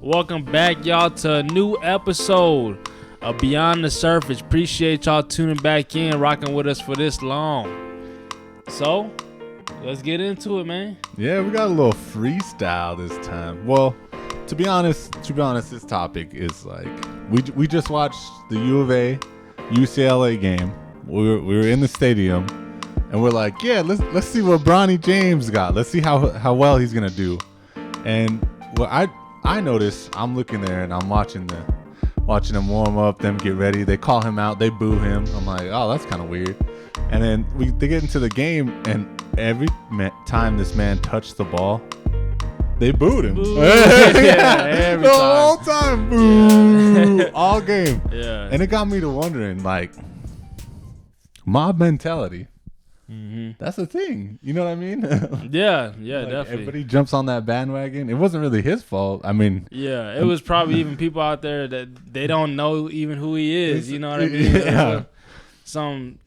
Welcome back, y'all, to a new episode of Beyond the Surface. Appreciate y'all tuning back in, rocking with us for this long. So, let's get into it, man. Yeah, we got a little freestyle this time. Well, to be honest, this topic is like we just watched the U of A UCLA game. We were in the stadium, and we're like, yeah, let's see what Bronny James got. Let's see how well he's gonna do. And what I noticed, I'm looking there and I'm watching them warm up, them get ready. They call him out, they boo him. I'm like, oh, that's kind of weird. And then they get into the game, and every time this man touched the ball, they booed him. Boo. Every the whole time, boo, all game. Yeah. And it got me to wondering, like, mob mentality. Mm-hmm. That's a thing. You know what I mean? Yeah, Like, definitely. everybody jumps on that bandwagon. It wasn't really his fault. I mean, Yeah, it was probably even people out there that they don't know even who he is. You know what I mean? Yeah. Some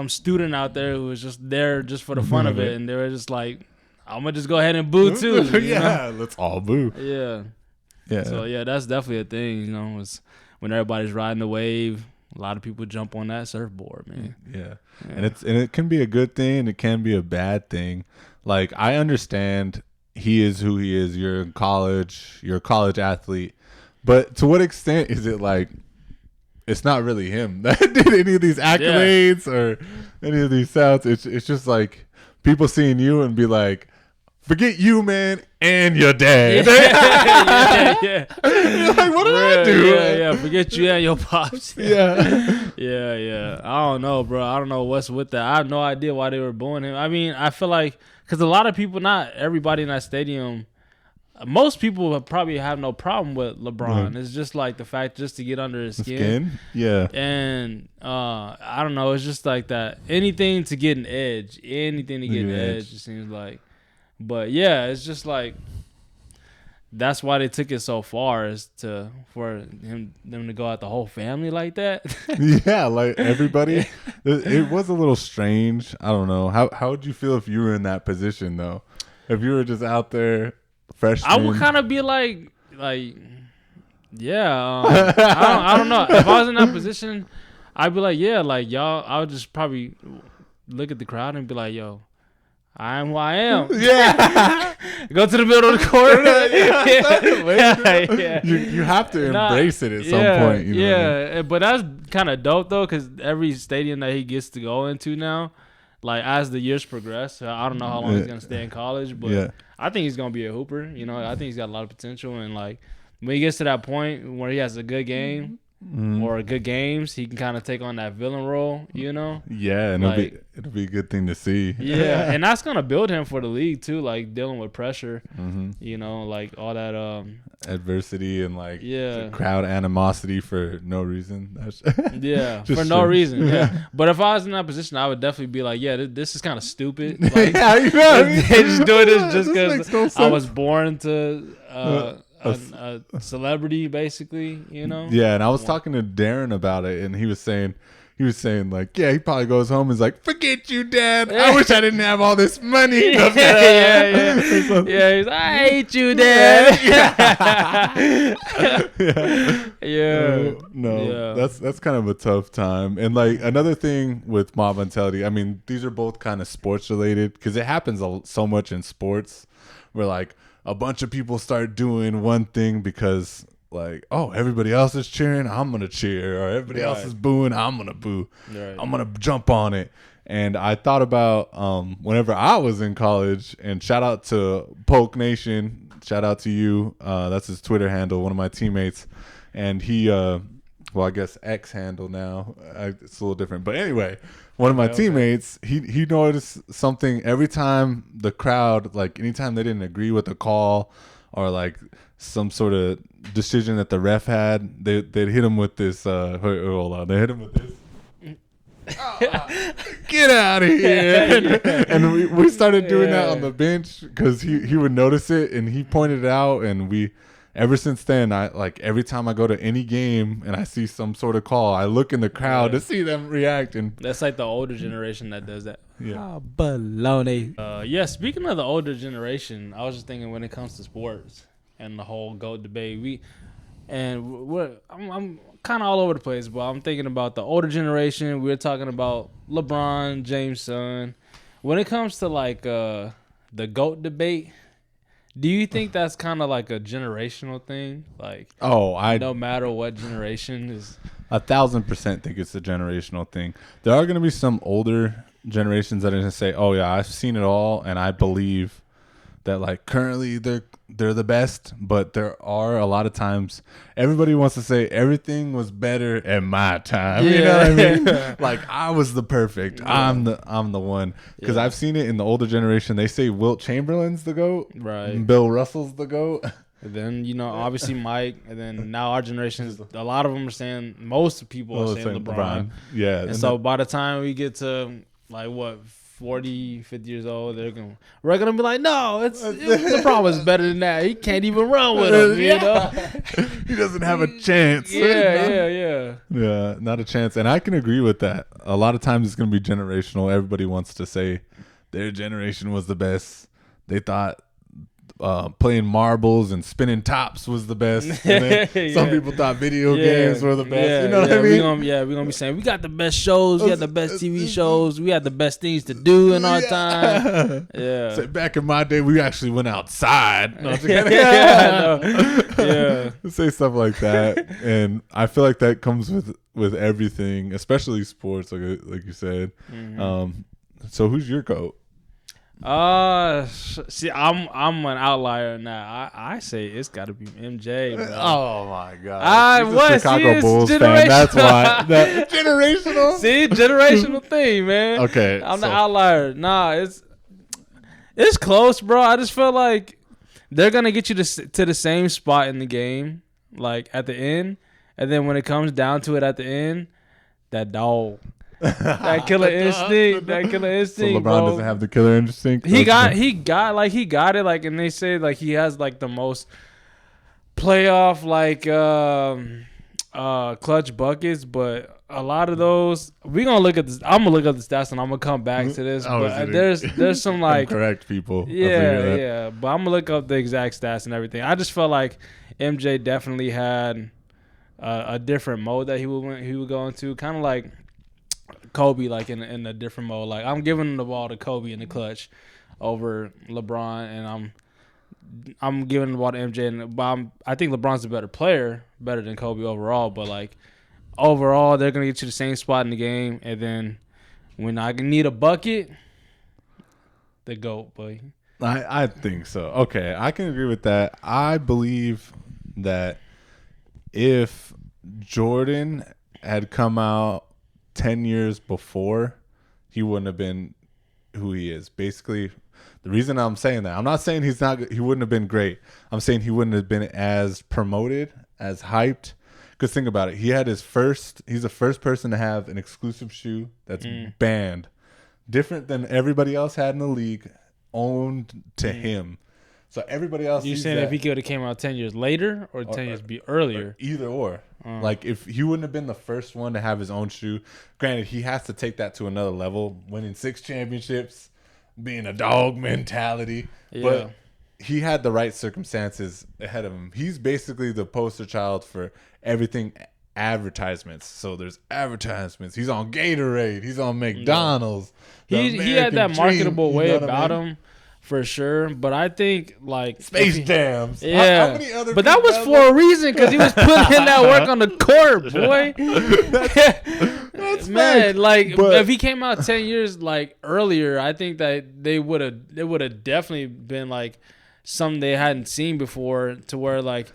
student out there who was just there just for the fun of it, and they were just like, I'm gonna just go ahead and boo too. you know? Let's all boo. Yeah. So yeah, that's definitely a thing. You know, it's when everybody's riding the wave. A lot of people jump on that surfboard, man. Yeah. And it can be a good thing, and it can be a bad thing. Like, I understand he is who he is. You're in college. You're a college athlete. But to what extent is it like it's not really him that did any of these accolades or any of these sounds? It's just like people seeing you and be like, forget you, man, and your dad. Yeah. You're like, what did I do? Yeah. Forget you and your pops. Yeah. Yeah. I don't know, bro. I don't know what's with that. I have no idea why they were booing him. I mean, I feel like because a lot of people, not everybody in that stadium, most people would probably have no problem with LeBron. It's just like the fact just to get under his skin. Yeah. And I don't know. It's just like that. Anything to get an edge. Anything to get an edge, it seems like. But yeah, it's just like that's why they took it so far, is for them to go out the whole family like that. Yeah, like everybody. It was a little strange. I don't know. How would you feel if you were in that position though? If you were just out there, freshman. I would kind of be like, yeah. I don't know. If I was in that position, I'd be like, yeah, like y'all. I would just probably look at the crowd and be like, yo, I am who I am. Yeah. Go to the middle of the court. Yeah. You have to embrace it at some point. You know what I mean? But that's kind of dope, though, because every stadium that he gets to go into now, like, as the years progress, I don't know how long he's going to stay in college, but I think he's going to be a hooper. You know, I think he's got a lot of potential. And, like, when he gets to that point where he has a good game, or good games, he can kind of take on that villain role, you know? Yeah, and like, it'll be a good thing to see. Yeah, and that's going to build him for the league, too, like dealing with pressure, you know, like all that adversity and like yeah, crowd animosity for no reason. Yeah, for no reason. Yeah, but if I was in that position, I would definitely be like, yeah, this is kind of stupid. Like, yeah, you know, they just doing this just because no I was born to a celebrity, basically, you know. Yeah, and I was talking to Darren about it, and he was saying like, yeah, he probably goes home and is like, forget you, Dad. I wish I didn't have all this money. Yeah. He's like, I hate you, Dad. No, that's kind of a tough time. And like another thing with mob mentality, I mean, these are both kind of sports related because it happens so much in sports where like a bunch of people start doing one thing because like, oh, everybody else is cheering, I'm gonna cheer, or everybody else is booing, I'm gonna boo. I'm gonna jump on it. And I thought about whenever I was in college, and shout out to Polk Nation, shout out to you, that's his Twitter handle, one of my teammates, and he well, I guess X handle now, it's a little different, but anyway, one of my teammates, he noticed something every time the crowd, like anytime they didn't agree with the call or like some sort of decision that the ref had, they'd hit him with this. Hold on, they hit him with this. Get out of here! And we started doing that on the bench because he would notice it and he pointed it out, and we. Ever since then, I like every time I go to any game and I see some sort of call, I look in the crowd to see them react. And that's like the older generation that does that. Yeah. Baloney. Yeah. Speaking of the older generation, I was just thinking when it comes to sports, and the whole GOAT debate. I'm kind of all over the place, but I'm thinking about the older generation. We're talking about LeBron James' son. When it comes to like the GOAT debate, do you think that's kind of like a generational thing? Like, no matter what generation is. 1,000% think it's a generational thing. There are going to be some older generations that are going to say, "Oh yeah, I've seen it all, and I believe that like currently they're the best." But there are a lot of times everybody wants to say everything was better at my time. Yeah. You know what I mean? Like I was the perfect. Yeah. I'm the one, because I've seen it in the older generation. They say Wilt Chamberlain's the GOAT, right? And Bill Russell's the GOAT. And then, obviously Mike, and then now our generation, a lot of them are saying, most people are saying LeBron. Yeah. And so by the time we get to, like, 40, 50 years old, we're going to be like, no, LeBron was better than that. He can't even run with him, you know? He doesn't have a chance. Yeah, not a chance. And I can agree with that. A lot of times it's going to be generational. Everybody wants to say their generation was the best. They thought playing marbles and spinning tops was the best. And then some people thought video games were the best. You know what I mean? We're gonna be saying we got the best shows, we had the best TV shows, we had the best things to do in our time. Yeah. So back in my day, we actually went outside. No, say stuff like that, and I feel like that comes with everything, especially sports, like you said. Mm-hmm. So who's your GOAT? See, I'm an outlier in that. I say it's got to be MJ. Bro. Oh my God! He's a Chicago Bulls fan. That's why. Generational. See, generational thing, man. Okay, I'm the outlier. Nah, it's close, bro. I just feel like they're gonna get you to the same spot in the game, like at the end, and then when it comes down to it at the end, that dog. That killer instinct. So LeBron bro. Doesn't have the killer instinct. He got it. Like, and they say like he has like the most playoff like clutch buckets, but a lot of those we gonna look at this. I'm gonna look at the stats and I'm gonna come back to this. But there's some like correct people. Yeah. But I'm gonna look up the exact stats and everything. I just felt like MJ definitely had a different mode that he would go into, kind of like Kobe, like in a different mode. Like I'm giving the ball to Kobe in the clutch over LeBron, and I'm giving the ball to MJ. And I think LeBron's a better player, better than Kobe overall. But like overall, they're gonna get you the same spot in the game, and then when I need a bucket, the GOAT, boy. I think so. Okay, I can agree with that. I believe that if Jordan had come out 10 years before, he wouldn't have been who he is. Basically, the reason I'm saying that, I'm not saying he wouldn't have been great. I'm saying he wouldn't have been as promoted, as hyped. Because think about it. He's the first person to have an exclusive shoe that's banned. Different than everybody else had in the league, owned to him. So everybody else. You saying if he could have came out 10 years later or 10 years earlier? Either or. Like if he wouldn't have been the first one to have his own shoe, granted he has to take that to another level, winning 6 championships, being a dog mentality. Yeah. But he had the right circumstances ahead of him. He's basically the poster child for everything advertisements. So there's advertisements. He's on Gatorade. He's on McDonald's. He had that marketable way about him. For sure, but I think like Space Jams. Yeah, how many other but that was for a reason, because he was putting in that work on the court, boy. That's man. Like if he came out 10 years like earlier, I think that they would have definitely been like something they hadn't seen before. To where like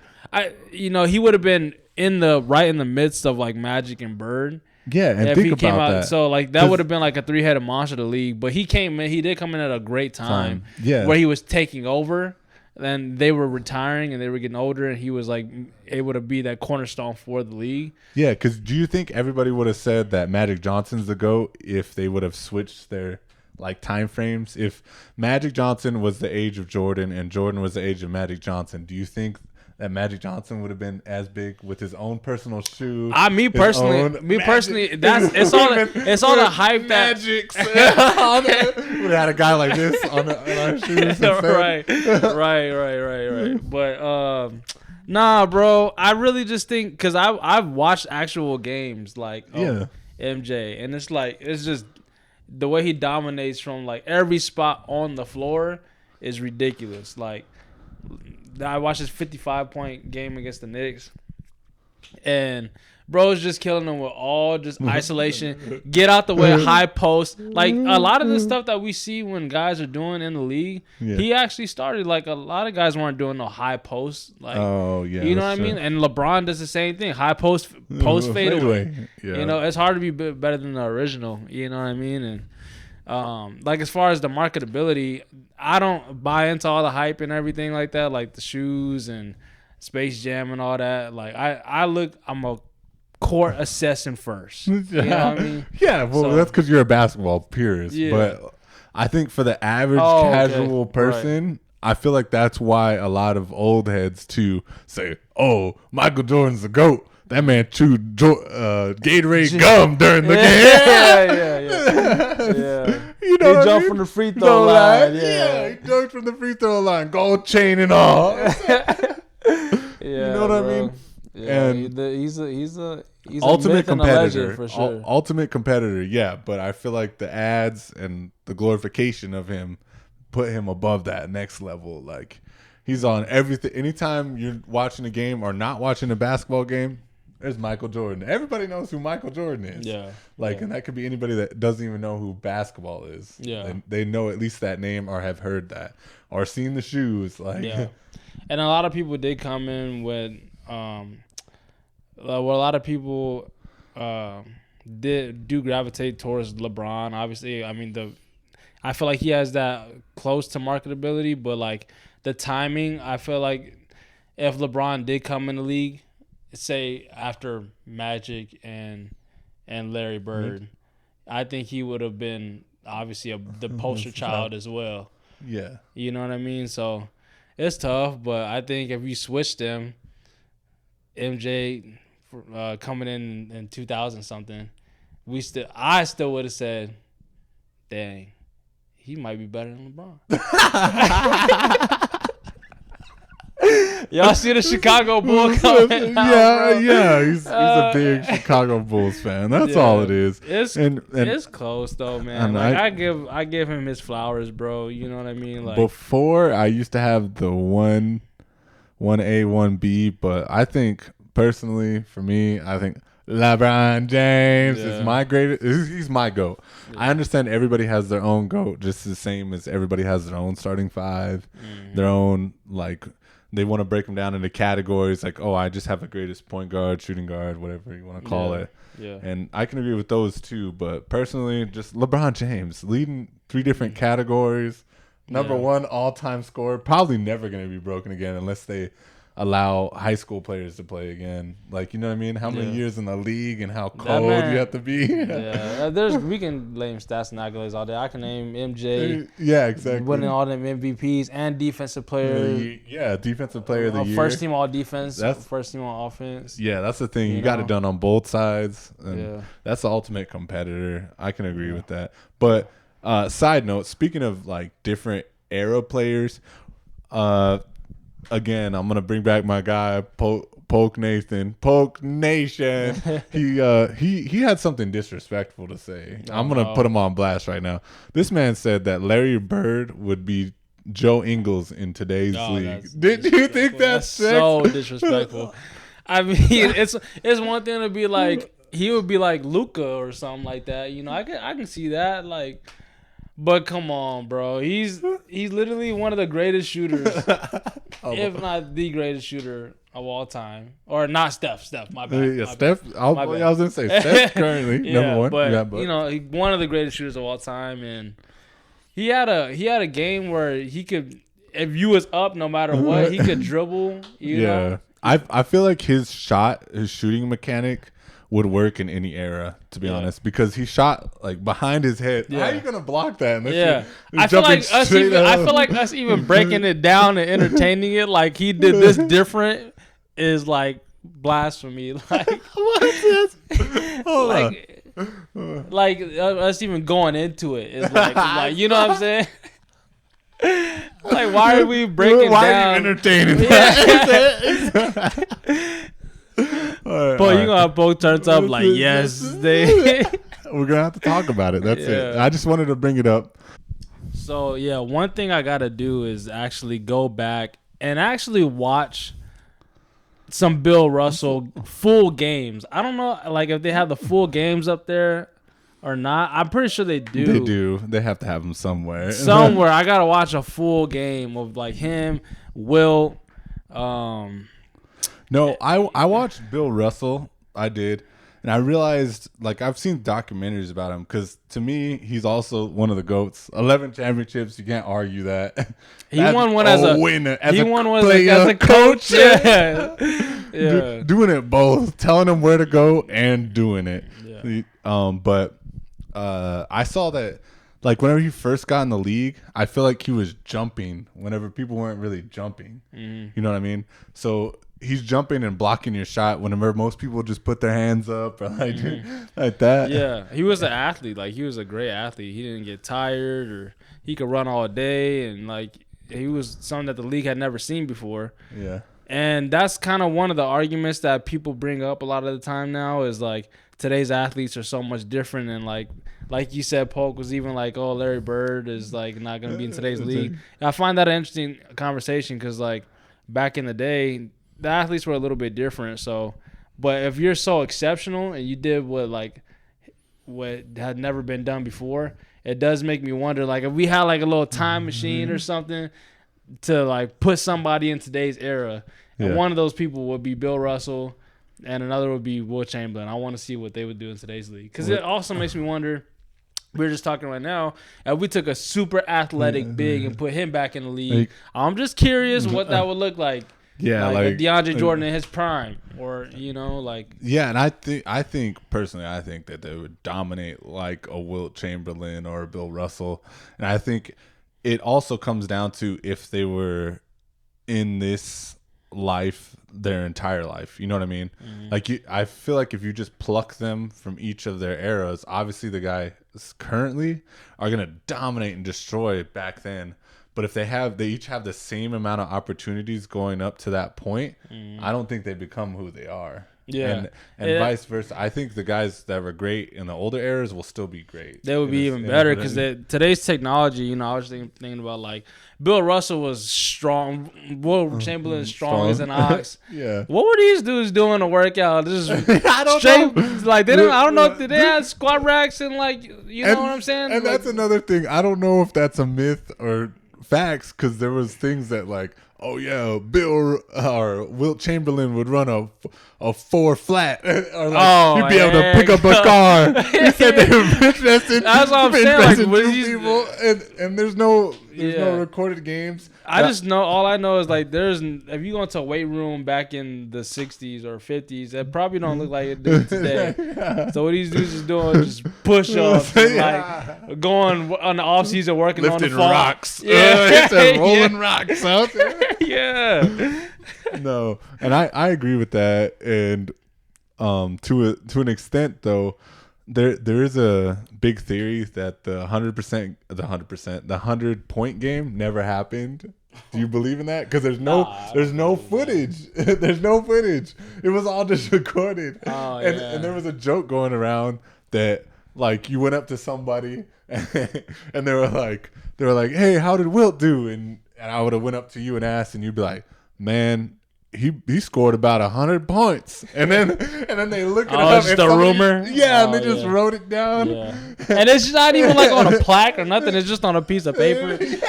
he would have been in the midst of like Magic and Bird. Yeah, and think about that. So like that would have been like a 3-headed monster of the league. But he did come in at a great time. Yeah, where he was taking over, and they were retiring and they were getting older, and he was like able to be that cornerstone for the league. Yeah, because do you think everybody would have said that Magic Johnson's the GOAT if they would have switched their like time frames? If Magic Johnson was the age of Jordan and Jordan was the age of Magic Johnson, do you think that Magic Johnson would have been as big with his own personal shoe. Me personally, that's it's all the hype that Magic. We had a guy like this on our shoes. right. But nah, bro, I really just think because I've watched actual games like MJ, and it's just the way he dominates from like every spot on the floor is ridiculous. Like I watched his 55-point game against the Knicks, and bro's just killing them with all just isolation, get out the way, high post. Like a lot of the stuff that we see when guys are doing in the league, he actually started. Like a lot of guys weren't doing no high post. Like, you know what I mean? And LeBron does the same thing, high post fade away. Yeah. You know, it's hard to be better than the original. You know what I mean? And like as far as the marketability, I don't buy into all the hype and everything like that, like the shoes and Space Jam and all that. Like I'm a court assessing first. You know what I mean? Yeah, well, that's because you're a basketball purist. Yeah. But I think for the average casual person, I feel like that's why a lot of old heads too say, "Oh, Michael Jordan's the GOAT. That man chewed Gatorade gum during the game." Yeah. You know, he jumped from the free throw line. Yeah, he jumped from the free throw line, gold chain and all. You know what I mean? Yeah, and he's a ultimate competitor for sure. Ultimate competitor, yeah. But I feel like the ads and the glorification of him put him above that next level. Like he's on everything. Anytime you're watching a game or not watching a basketball game, there's Michael Jordan. Everybody knows who Michael Jordan is. Yeah. And that could be anybody that doesn't even know who basketball is. Yeah. They know at least that name or have heard that or seen the shoes. Yeah. And a lot of people did come in with a lot of people do gravitate towards LeBron. Obviously, I mean I feel like he has that close to marketability, but like the timing, I feel like if LeBron did come in the league, say after Magic and Larry Bird, I think he would have been obviously the poster child as well. Yeah. You know what I mean? So it's tough, but I think if you switch them, MJ coming in 2000 something, I still would have said, dang, he might be better than LeBron. Y'all see the Chicago Bulls coming out, yeah. He's a big Chicago Bulls fan. That's all it is. It's close though, man. Like I give him his flowers, bro. You know what I mean? Like before, I used to have the 1A, 1B, but I think personally, for me, I think LeBron James is my greatest. He's my GOAT. Yeah. I understand everybody has their own GOAT, just the same as everybody has their own starting five, their own like. They want to break them down into categories like, oh, I just have the greatest point guard, shooting guard, whatever you want to call it. Yeah. And I can agree with those too. But personally, just LeBron James leading 3 different categories. Number 1 all-time scorer. Probably never going to be broken again unless they allow high school players to play again. Like, you know what I mean? How many years in the league and how cold you have to be. We can name stats and accolades all day. I can name MJ. Yeah, exactly. Winning all them MVPs and defensive player. Defensive player of the year. First team all defense. First team all offense. Yeah, that's the thing. You got it done on both sides. And that's the ultimate competitor. I can agree with that. But side note, speaking of like different era players, again, I'm gonna bring back my guy Polk Nathan. Polk Nation. He had something disrespectful to say. I'm gonna put him on blast right now. This man said that Larry Bird would be Joe Ingles in today's league. Did you think that's so disrespectful? I mean, it's one thing to be like he would be like Luka or something like that. You know, I can see that like. But come on, bro. He's literally one of the greatest shooters, if not the greatest shooter of all time. Or not Steph. My bad. Yeah, Steph. I was gonna say Steph currently number one. But you know, one of the greatest shooters of all time, and he had a game where he could, if you was up, no matter what, he could dribble. You know? I feel like his shooting mechanic would work in any era, to be honest, because he shot like behind his head. How are you gonna block that? I feel like us even breaking it down and entertaining it like he did this different is like blasphemy. Like what? like us even going into it is like you know what I'm saying? Like why are we breaking down? Why are you entertaining that? But you gonna have both turns up like yes they. We're gonna have to talk about it. That's it. I just wanted to bring it up. So yeah, one thing I gotta do is actually go back and actually watch some Bill Russell full games. I don't know, like if they have the full games up there or not. I'm pretty sure they do. They do. They have to have them somewhere. Somewhere. I gotta watch a full game of like him, Will. No, I watched Bill Russell. I did. And I realized, like, I've seen documentaries about him because to me, he's also one of the GOATs. 11 championships. You can't argue that. He won one as a winner. As a coach. Yeah. Doing it both. Telling him where to go and doing it. Yeah. But I saw that, like, whenever he first got in the league, I feel like he was jumping whenever people weren't really jumping. Mm-hmm. You know what I mean? So he's jumping and blocking your shot whenever most people just put their hands up or like like that. Yeah, he was an athlete. Like he was a great athlete. He didn't get tired, or he could run all day, and like he was something that the league had never seen before. Yeah. And that's kind of one of the arguments that people bring up a lot of the time now is like today's athletes are so much different, and like you said, Polk was even like, oh, Larry Bird is like not going to be in today's league. And I find that an interesting conversation because like back in the day, the athletes were a little bit different. So, but if you're so exceptional and you did what had never been done before, it does make me wonder, like, if we had like a little time machine or something to like put somebody in today's era, and one of those people would be Bill Russell and another would be Will Chamberlain. I want to see what they would do in today's league. Because it also makes me wonder, we're just talking right now, if we took a super athletic big and put him back in the league, I'm just curious what that would look like. Yeah, like DeAndre Jordan in his prime, or Yeah, and I think personally, I think that they would dominate like a Wilt Chamberlain or a Bill Russell, and I think it also comes down to if they were in this life their entire life. You know what I mean? Mm-hmm. Like I feel like if you just pluck them from each of their eras, obviously the guys currently are gonna dominate and destroy back then. But if they each have the same amount of opportunities going up to that point, I don't think they become who they are. Yeah. And vice versa. I think the guys that were great in the older eras will still be great. They would be even better because today's technology, I was thinking about like Bill Russell was strong. Will Chamberlain is strong as an ox. Yeah. What were these dudes doing to work out? This is I don't know. Like I don't know if they had squat racks and like, know what I'm saying? And like, that's another thing. I don't know if that's a myth or facts, because there was things that like, oh yeah, Bill or Wilt Chamberlain would run a 4 flat, or like he'd be able to pick up a car. He said they were interested. That's what I'm saying. Like, people, and there's no recorded games. All I know is like if you go into a weight room back in the 60s or 50s, it probably don't look like it does today. So what these dudes is doing is just push ups, like going on the off season working lifting on the fall. Rocks. Rolling rocks out there. Yeah. No, and I agree with that, and to an extent though, there is a big theory that the 100-point game never happened. Do you believe in that? Because there's no footage. There's no footage. It was all just recorded. Oh, and there was a joke going around that like you went up to somebody and they were like, hey, how did Wilt do? And I would have went up to you and asked, and you'd be like, man, he scored about 100 points, and then they look it up. It's the rumor. Yeah, and they just wrote it down. Yeah. And it's not even like on a plaque or nothing. It's just on a piece of paper. That's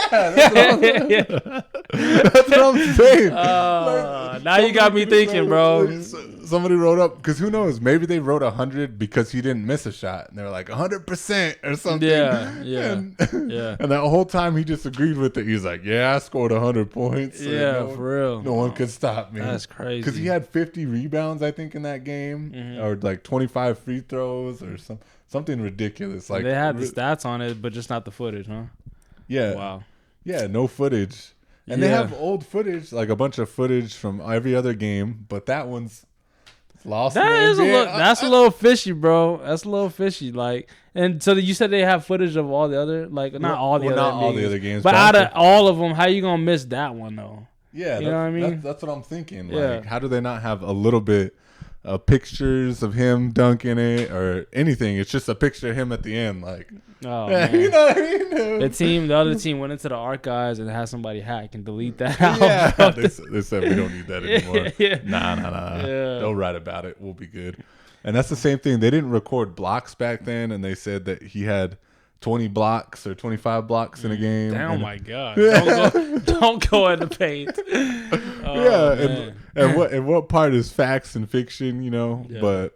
what I'm saying. Now you got me thinking, bro. somebody wrote up, because who knows? Maybe they wrote 100 because he didn't miss a shot, and they're like 100% or something. Yeah. And that whole time he just agreed with it. He's like, "Yeah, I scored 100 points. So for real. No one could stop me." That's crazy. Because he had 50 rebounds, I think, in that game, or like 25 free throws, or something ridiculous. Like they had the stats on it, but just not the footage, huh? Yeah. Wow. Yeah, no footage. And they have old footage, like a bunch of footage from every other game, but that one's lost. That's a little fishy, bro. That's a little fishy. Like, and so you said they have footage of all the other, like, not all the other games, but out of all of them, how you gonna miss that one though? Yeah, you know what I mean. That's what I'm thinking. Like, how do they not have a little bit pictures of him dunking it or anything? It's just a picture of him at the end, like. Oh, man. You know what I mean? The other team went into the archives and had somebody hack and delete that out. Yeah, they said we don't need that anymore. Yeah. Nah. Yeah. They'll write about it. We'll be good. And that's the same thing. They didn't record blocks back then, and they said that he had 20 blocks or 25 blocks in a game. Oh my God! Don't go in the paint. And what part is facts and fiction? You know, but.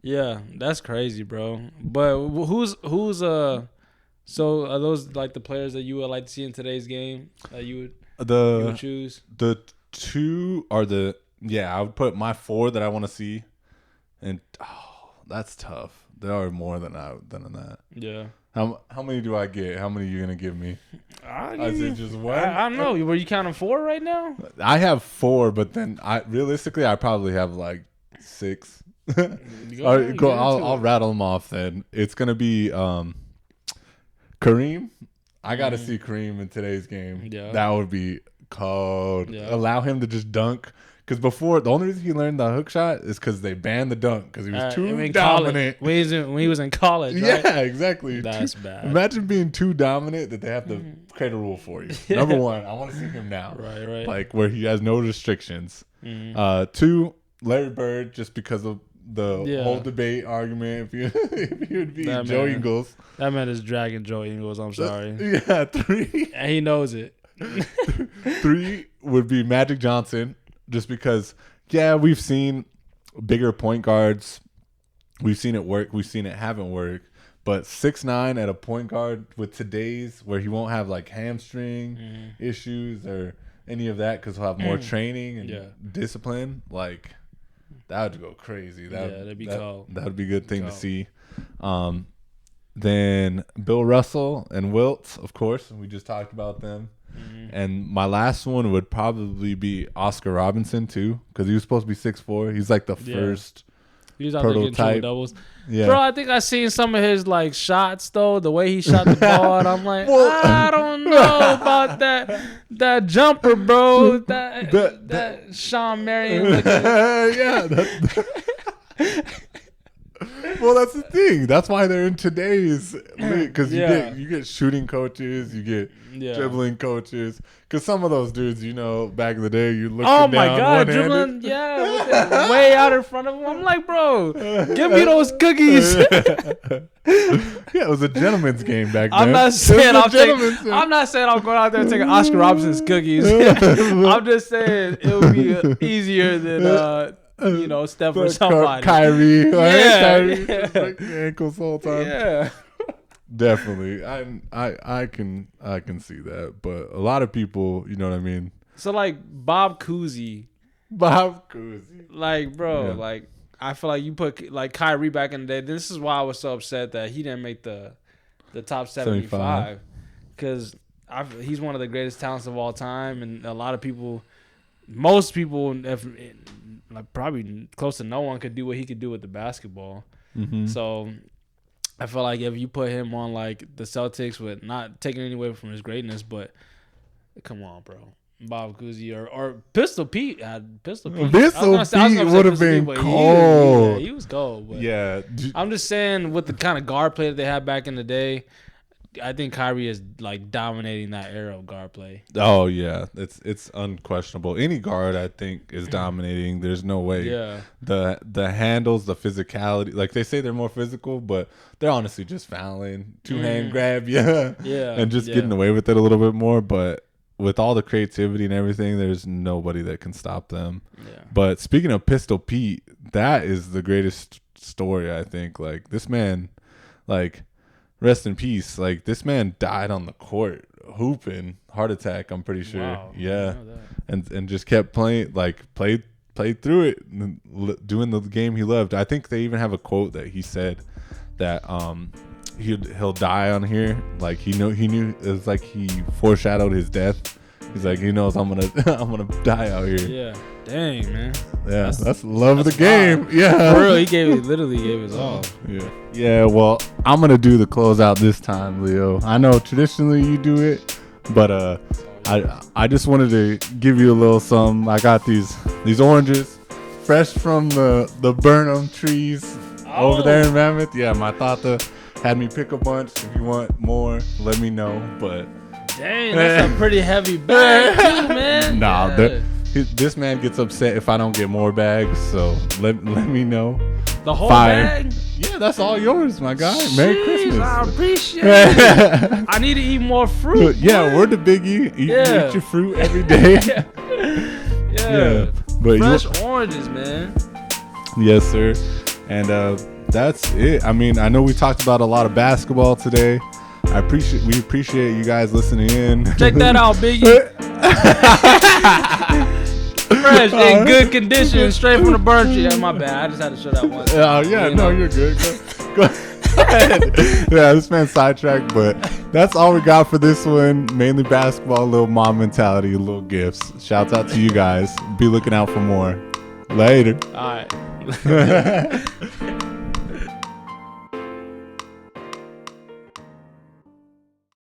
Yeah, that's crazy, bro. But who's so are those like the players that you would like to see in today's game that you would choose? The two are I would put my 4 that I want to see, and that's tough. There are more than that. Yeah. How many do I get? How many are you gonna give me? Is it just one? I don't know. Were you counting 4 right now? I have 4, but then I probably have like 6. I'll rattle them off then. It's gonna be Kareem. I gotta see Kareem in today's game. Yeah. That would be cold. Yeah. Allow him to just dunk. Because before, the only reason he learned the hook shot is because they banned the dunk because he was too dominant. When he was in college, right? Yeah, exactly. That's bad. Imagine being too dominant that they have to create a rule for you. Number 1, I want to see him now. Right. Like where he has no restrictions. 2, Larry Bird, just because of the whole debate argument if he would be Joe Ingles. That man is dragging Joe Ingles. I'm sorry. Yeah, 3. And he knows it. 3 would be Magic Johnson, just because, we've seen bigger point guards. We've seen it work. We've seen it haven't worked. But 6'9" at a point guard with today's, where he won't have like hamstring issues or any of that because he'll have more training and discipline, like. That would go crazy. That'd be cool. That would be a good thing to see. Then Bill Russell and Wilt, of course. We just talked about them. And my last one would probably be Oscar Robinson, too, because he was supposed to be 6'4". He's like the first He was out there getting triple doubles. Yeah. Bro, I think I seen some of his like shots though, the way he shot the ball, and I'm like, I don't know about that jumper, bro. That Sean Marion. Well, that's the thing. That's why they're in today's league, because you get shooting coaches, you get dribbling coaches. Because some of those dudes, back in the day, you look. Oh my God, dribbling, way out in front of him. I'm like, bro, give me those cookies. It was a gentleman's game back then. I'm not saying I'm going out there and taking Oscar Robinson's cookies. I'm just saying it would be easier than. Steph or somebody. Kyrie. Kyrie. Break the ankles the whole time. Yeah. Definitely. I can see that. But a lot of people, you know what I mean? So like Bob Cousy. Like, bro, like I feel like you put like Kyrie back in the day. This is why I was so upset that he didn't make the top 75. Because he's one of the greatest talents of all time, and a lot of people, most people, like probably close to no one could do what he could do with the basketball. Mm-hmm. So I feel like if you put him on like the Celtics, with not taking any away from his greatness, but come on, bro, Bob Cousy or Pistol Pete. Pistol Pete would have been cold. He was cold. But yeah, I'm just saying with the kind of guard play that they had back in the day, I think Kyrie is like dominating that era of guard play. Oh yeah, it's unquestionable. Any guard I think is dominating. There's no way. Yeah. The handles, the physicality. Like they say they're more physical, but they're honestly just fouling, 2-hand grab, and just getting away with it a little bit more. But with all the creativity and everything, there's nobody that can stop them. Yeah. But speaking of Pistol Pete, that is the greatest story, I think. Like, this man, like, rest in peace. Like, this man died on the court hooping, heart attack, I'm pretty sure. Wow, yeah. And just kept playing, like, played through it, doing the game he loved. I think they even have a quote that he said that he'll die on here. Like, he knew it was like he foreshadowed his death. He's like, he knows I'm gonna die out here. Yeah. Dang, man. Yeah, that's love of the game. Yeah. For real, he literally gave his all. Yeah. Yeah, well, I'm gonna do the closeout this time, Leo. I know traditionally you do it, but I just wanted to give you a little something. I got these oranges, fresh from the Burnham trees over there in Mammoth. Yeah, my tata had me pick a bunch. If you want more, let me know. But dang, that's a pretty heavy bag too, man. Nah, this man gets upset if I don't get more bags. So let me know. The whole bag? Yeah, that's all yours, my guy. Merry Christmas. I appreciate it. I need to eat more fruit. Yeah, we're the biggie. Eat your fruit every day. Yeah. But fresh oranges, man. Yes, sir. And that's it. I mean, I know we talked about a lot of basketball today. We appreciate you guys listening in. Check that out, Biggie. Fresh in good condition, straight from the burn tree. That's my bad. I just had to show that one. You're good. Go ahead. Yeah, this man's sidetracked, but that's all we got for this one. Mainly basketball, a little mom mentality, a little gifts. Shouts out to you guys. Be looking out for more. Later. All right.